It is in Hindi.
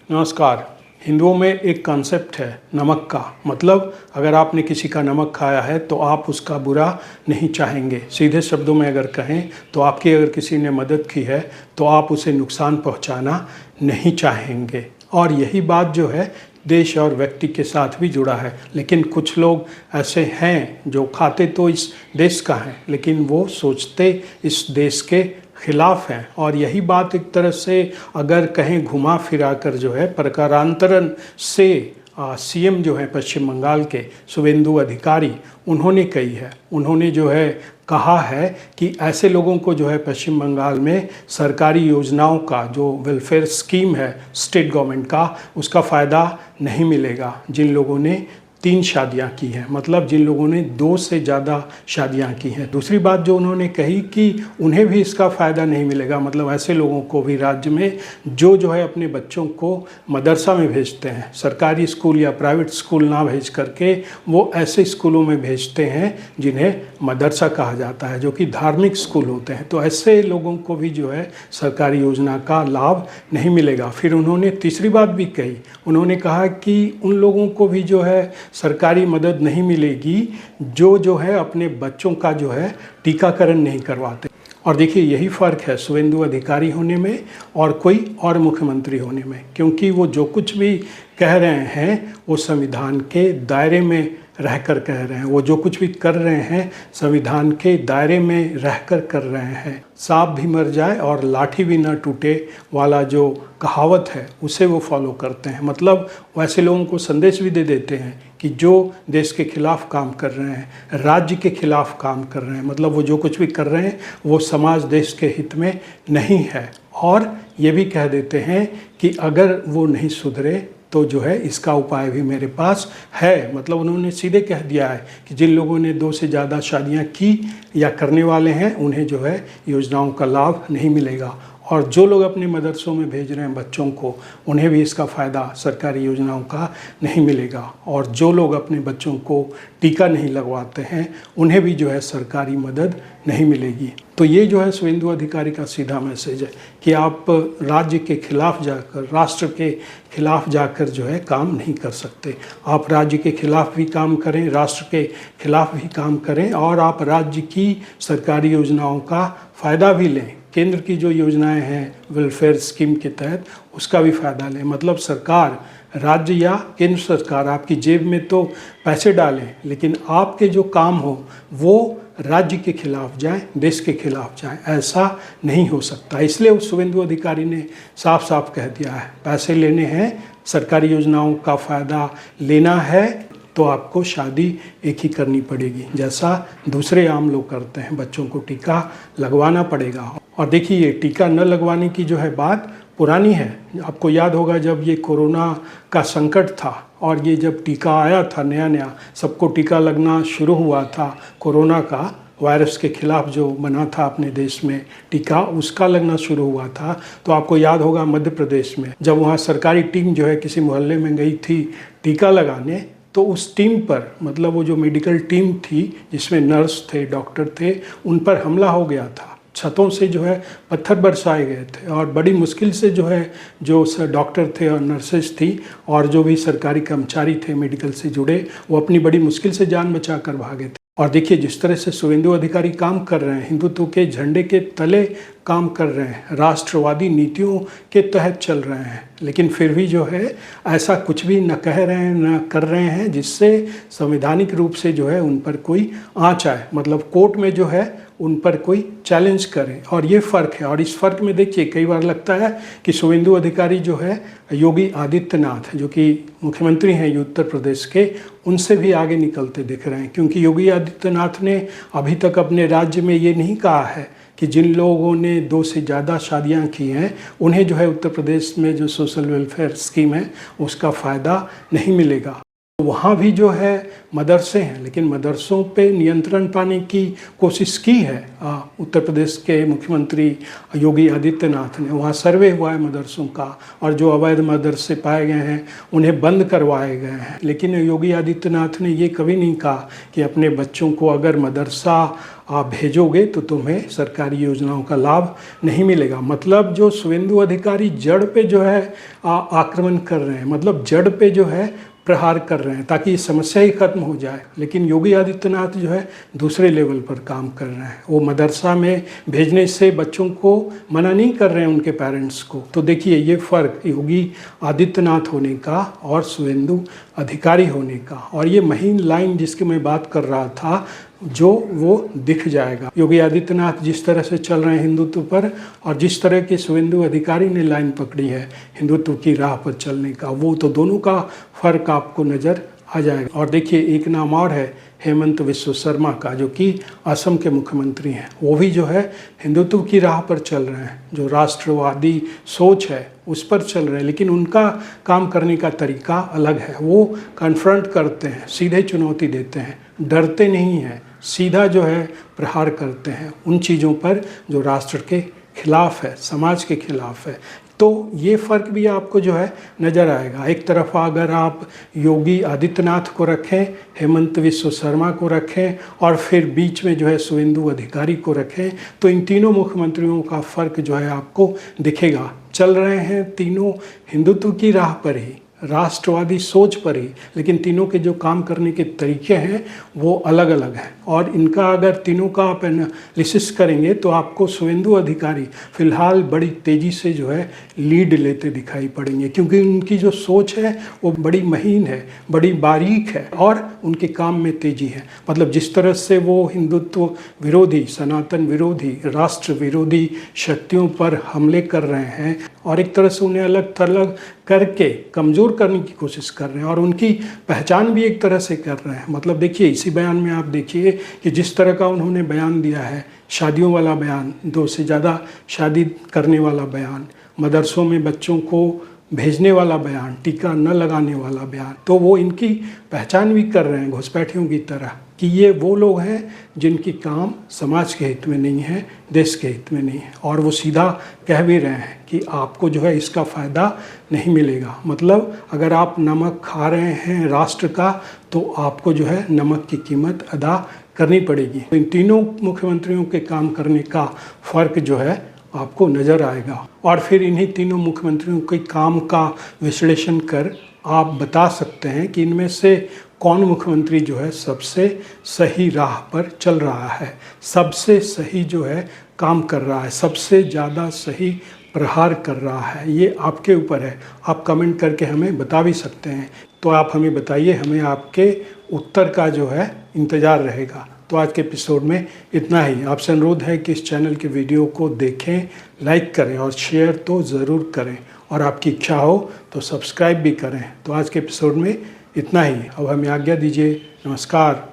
नमस्कार। हिंदुओं में एक कॉन्सेप्ट है नमक का। मतलब अगर आपने किसी का नमक खाया है तो आप उसका बुरा नहीं चाहेंगे। सीधे शब्दों में अगर कहें तो आपकी अगर किसी ने मदद की है तो आप उसे नुकसान पहुंचाना नहीं चाहेंगे। और यही बात जो है देश और व्यक्ति के साथ भी जुड़ा है। लेकिन कुछ लोग ऐसे हैं जो खाते तो इस देश का हैं लेकिन वो सोचते इस देश के खिलाफ हैं। और यही बात एक तरह से अगर कहें घुमा फिरा कर जो है प्रकारांतरण से सीएम जो है पश्चिम बंगाल के शुवेंदु अधिकारी उन्होंने कही है। उन्होंने जो है कहा है कि ऐसे लोगों को जो है पश्चिम बंगाल में सरकारी योजनाओं का जो वेलफेयर स्कीम है स्टेट गवर्नमेंट का उसका फ़ायदा नहीं मिलेगा जिन लोगों ने 3 शादियां की हैं। मतलब जिन लोगों ने 2 से ज़्यादा शादियां की हैं। दूसरी बात जो उन्होंने कही कि उन्हें भी इसका फ़ायदा नहीं मिलेगा। मतलब ऐसे लोगों को भी राज्य में जो है अपने बच्चों को मदरसा में भेजते हैं, सरकारी स्कूल या प्राइवेट स्कूल ना भेज करके वो ऐसे स्कूलों में भेजते हैं जिन्हें मदरसा कहा जाता है, जो कि धार्मिक स्कूल होते हैं। तो ऐसे लोगों को भी जो है सरकारी योजना का लाभ नहीं मिलेगा। फिर उन्होंने तीसरी बात भी कही। उन्होंने कहा कि उन लोगों को भी जो है सरकारी मदद नहीं मिलेगी जो है अपने बच्चों का जो है टीकाकरण नहीं करवाते। और देखिए यही फ़र्क है शुवेंदु अधिकारी होने में और कोई और मुख्यमंत्री होने में, क्योंकि वो जो कुछ भी कह रहे हैं वो संविधान के दायरे में रहकर कह रहे हैं। वो जो कुछ भी कर रहे हैं संविधान के दायरे में रहकर कर रहे हैं। सांप भी मर जाए और लाठी भी न टूटे वाला जो कहावत है उसे वो फॉलो करते हैं। मतलब वैसे लोगों को संदेश भी दे देते हैं कि जो देश के खिलाफ काम कर रहे हैं, राज्य के खिलाफ काम कर रहे हैं, मतलब वो जो कुछ भी कर रहे हैं वो समाज देश के हित में नहीं है। और ये भी कह देते हैं कि अगर वो नहीं सुधरे तो जो है इसका उपाय भी मेरे पास है। मतलब उन्होंने सीधे कह दिया है कि जिन लोगों ने 2 से ज़्यादा शादियां की या करने वाले हैं उन्हें जो है योजनाओं का लाभ नहीं मिलेगा। और जो लोग अपने मदरसों में भेज रहे हैं बच्चों को उन्हें भी इसका फ़ायदा सरकारी योजनाओं का नहीं मिलेगा। और जो लोग अपने बच्चों को टीका नहीं लगवाते हैं उन्हें भी जो है सरकारी मदद नहीं मिलेगी। तो ये जो है शुवेंदु अधिकारी का सीधा मैसेज है कि आप राज्य के खिलाफ जाकर, राष्ट्र के खिलाफ जाकर जो है काम नहीं कर सकते। आप राज्य के खिलाफ भी काम करें, राष्ट्र के खिलाफ भी काम करें और आप राज्य की सरकारी योजनाओं का फ़ायदा भी लें। केंद्र की जो योजनाएं हैं वेलफेयर स्कीम के तहत उसका भी फ़ायदा लें। मतलब सरकार, राज्य या केंद्र सरकार आपकी जेब में तो पैसे डालें लेकिन आपके जो काम हो वो राज्य के खिलाफ जाएं, देश के खिलाफ जाएं। ऐसा नहीं हो सकता। इसलिए उस शुवेंदु अधिकारी ने साफ साफ कह दिया है पैसे लेने हैं, सरकारी योजनाओं का फ़ायदा लेना है तो आपको शादी एक ही करनी पड़ेगी जैसा दूसरे आम लोग करते हैं। बच्चों को टीका लगवाना पड़ेगा। और देखिए ये टीका न लगवाने की जो है बात पुरानी है। आपको याद होगा जब ये कोरोना का संकट था और ये जब टीका आया था नया सबको टीका लगना शुरू हुआ था। कोरोना का वायरस के खिलाफ जो बना था अपने देश में टीका उसका लगना शुरू हुआ था। तो आपको याद होगा मध्य प्रदेश में जब वहाँ सरकारी टीम जो है किसी मोहल्ले में गई थी टीका लगाने तो उस टीम पर, मतलब वो जो मेडिकल टीम थी जिसमें नर्स थे, डॉक्टर थे, उन पर हमला हो गया था। छतों से जो है पत्थर बरसाए गए थे और बड़ी मुश्किल से जो है जो डॉक्टर थे और नर्सेज थी और जो भी सरकारी कर्मचारी थे मेडिकल से जुड़े वो अपनी बड़ी मुश्किल से जान बचा कर भागे थे। और देखिए जिस तरह से शुवेंदु अधिकारी काम कर रहे हैं, हिंदुत्व के झंडे के तले काम कर रहे हैं, राष्ट्रवादी नीतियों के तहत चल रहे हैं, लेकिन फिर भी जो है ऐसा कुछ भी न कह रहे हैं न कर रहे हैं जिससे संवैधानिक रूप से जो है उन पर कोई आँच आए। मतलब कोर्ट में जो है उन पर कोई चैलेंज करे। और ये फ़र्क है। और इस फ़र्क में देखिए कई बार लगता है कि शुवेंदु अधिकारी जो है योगी आदित्यनाथ जो कि मुख्यमंत्री हैं उत्तर प्रदेश के, उनसे भी आगे निकलते दिख रहे हैं। क्योंकि योगी आदित्यनाथ ने अभी तक अपने राज्य में ये नहीं कहा है कि जिन लोगों ने 2 से ज़्यादा शादियां की हैं उन्हें जो है उत्तर प्रदेश में जो सोशल वेलफेयर स्कीम है उसका फ़ायदा नहीं मिलेगा। वहाँ भी जो है मदरसे हैं, लेकिन मदरसों पे नियंत्रण पाने की कोशिश की है उत्तर प्रदेश के मुख्यमंत्री योगी आदित्यनाथ ने। वहाँ सर्वे हुआ है मदरसों का, और जो अवैध मदरसे पाए गए हैं उन्हें बंद करवाए गए हैं। लेकिन योगी आदित्यनाथ ने ये कभी नहीं कहा कि अपने बच्चों को अगर मदरसा आप भेजोगे तो तुम्हें सरकारी योजनाओं का लाभ नहीं मिलेगा। मतलब जो शुभेंदु अधिकारी जड़ पे जो है आक्रमण कर रहे हैं, मतलब जड़ पे जो है प्रहार कर रहे हैं ताकि समस्या ही खत्म हो जाए। लेकिन योगी आदित्यनाथ जो है दूसरे लेवल पर काम कर रहे हैं। वो मदरसा में भेजने से बच्चों को मना नहीं कर रहे हैं उनके पेरेंट्स को। तो देखिए ये फ़र्क योगी आदित्यनाथ होने का और शुभेंदु अधिकारी होने का, और ये महीन लाइन जिसकी मैं बात कर रहा था जो वो दिख जाएगा। योगी आदित्यनाथ जिस तरह से चल रहे हैं हिंदुत्व पर, और जिस तरह के शुभेंदु अधिकारी ने लाइन पकड़ी है हिंदुत्व की राह पर चलने का, वो तो दोनों का फ़र्क आपको नज़र आ जाएगा। और देखिए एक नाम और है हेमंत बिस्वा शर्मा का, जो कि असम के मुख्यमंत्री हैं। वो भी जो है हिंदुत्व की राह पर चल रहे हैं, जो राष्ट्रवादी सोच है उस पर चल रहे हैं। लेकिन उनका काम करने का तरीका अलग है। वो कन्फ्रंट करते हैं, सीधे चुनौती देते हैं, डरते नहीं हैं, सीधा जो है प्रहार करते हैं उन चीज़ों पर जो राष्ट्र के खिलाफ है, समाज के खिलाफ है। तो ये फ़र्क भी आपको जो है नज़र आएगा। एक तरफ अगर आप योगी आदित्यनाथ को रखें, हेमंत बिस्वा शर्मा को रखें, और फिर बीच में जो है शुभेंदु अधिकारी को रखें, तो इन तीनों मुख्यमंत्रियों का फ़र्क जो है आपको दिखेगा। चल रहे हैं तीनों हिंदुत्व की राह पर ही, राष्ट्रवादी सोच पर ही, लेकिन तीनों के जो काम करने के तरीके हैं वो अलग अलग हैं। और इनका अगर तीनों का आप एनालिसिस करेंगे तो आपको शुभेंदु अधिकारी फ़िलहाल बड़ी तेज़ी से जो है लीड लेते दिखाई पड़ेंगे, क्योंकि उनकी जो सोच है वो बड़ी महीन है, बड़ी बारीक है, और उनके काम में तेज़ी है। मतलब जिस तरह से वो हिंदुत्व विरोधी, सनातन विरोधी, राष्ट्र विरोधी शक्तियों पर हमले कर रहे हैं, और एक तरह से उन्हें अलग थलग करके कमज़ोर करने की कोशिश कर रहे हैं, और उनकी पहचान भी एक तरह से कर रहे हैं। मतलब देखिए इसी बयान में आप देखिए कि जिस तरह का उन्होंने बयान दिया है, शादियों वाला बयान, 2 से ज़्यादा शादी करने वाला बयान, मदरसों में बच्चों को भेजने वाला बयान, टीका न लगाने वाला बयान, तो वो इनकी पहचान भी कर रहे हैं घुसपैठियों की तरह कि ये वो लोग हैं जिनकी काम समाज के हित में नहीं है, देश के हित में नहीं है। और वो सीधा कह भी रहे हैं कि आपको जो है इसका फ़ायदा नहीं मिलेगा। मतलब अगर आप नमक खा रहे हैं राष्ट्र का, तो आपको जो है नमक की कीमत अदा करनी पड़ेगी। इन तीनों मुख्यमंत्रियों के काम करने का फ़र्क जो है आपको नज़र आएगा। और फिर इन्हीं तीनों मुख्यमंत्रियों के काम का विश्लेषण कर आप बता सकते हैं कि इनमें से कौन मुख्यमंत्री जो है सबसे सही राह पर चल रहा है, सबसे सही जो है काम कर रहा है, सबसे ज़्यादा सही प्रहार कर रहा है। ये आपके ऊपर है, आप कमेंट करके हमें बता भी सकते हैं। तो आप हमें बताइए, हमें आपके उत्तर का जो है इंतज़ार रहेगा। तो आज के एपिसोड में इतना ही। आपसे अनुरोध है कि इस चैनल के वीडियो को देखें, लाइक करें और शेयर तो ज़रूर करें, और आपकी इच्छा हो तो सब्सक्राइब भी करें। तो आज के एपिसोड में इतना ही। अब हमें आज्ञा दीजिए। नमस्कार।